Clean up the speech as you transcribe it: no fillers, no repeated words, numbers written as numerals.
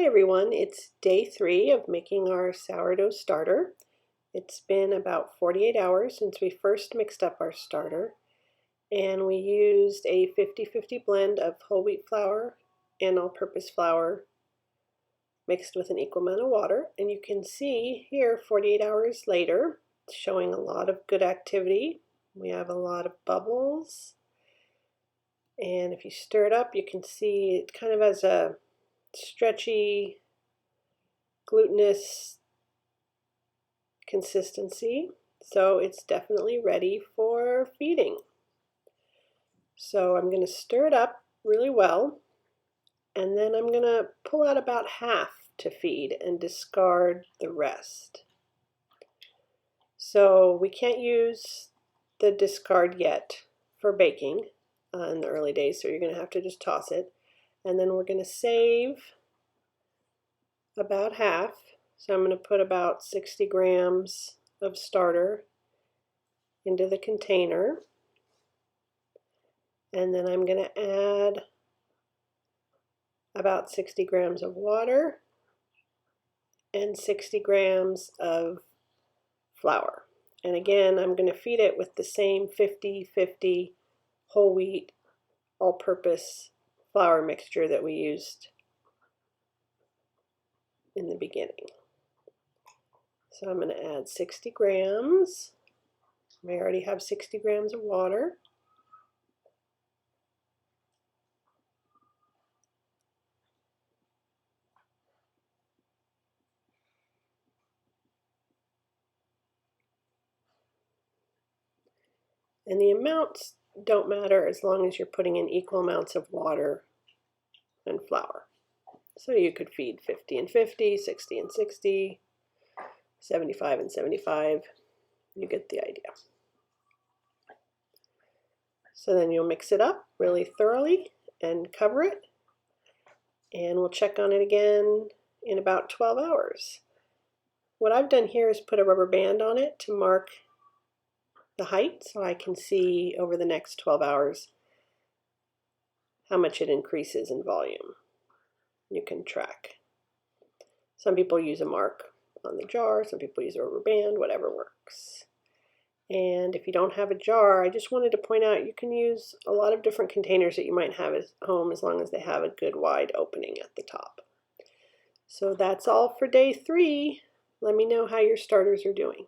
Hi everyone, it's day 3 of making our sourdough starter. It's been about 48 hours since we first mixed up our starter, and we used a 50-50 blend of whole wheat flour and all-purpose flour mixed with an equal amount of water. And you can see here 48 hours later, it's showing a lot of good activity. We have a lot of bubbles, and if you stir it up, you can see it kind of has a stretchy, glutinous consistency, so it's definitely ready for feeding. So I'm going to stir it up really well, and then I'm going to pull out about half to feed and discard the rest. So we can't use the discard yet for baking in the early days, so you're going to have to just toss it. And then we're going to save about half. So I'm going to put about 60 grams of starter into the container. And then I'm going to add about 60 grams of water and 60 grams of flour. And again, I'm going to feed it with the same 50-50 whole wheat all-purpose flour mixture that we used in the beginning. So I'm going to add 60 grams. I already have 60 grams of water. And the amounts don't matter as long as you're putting in equal amounts of water and flour. So you could feed 50 and 50, 60 and 60, 75 and 75. You get the idea. So then you'll mix it up really thoroughly and cover it. And we'll check on it again in about 12 hours. What I've done here is put a rubber band on it to mark the height, so I can see over the next 12 hours how much it increases in volume. You can track. Some people use a mark on the jar, some people use a rubber band, whatever works. And if you don't have a jar, I just wanted to point out you can use a lot of different containers that you might have at home as long as they have a good wide opening at the top. So that's all for day 3. Let me know how your starters are doing.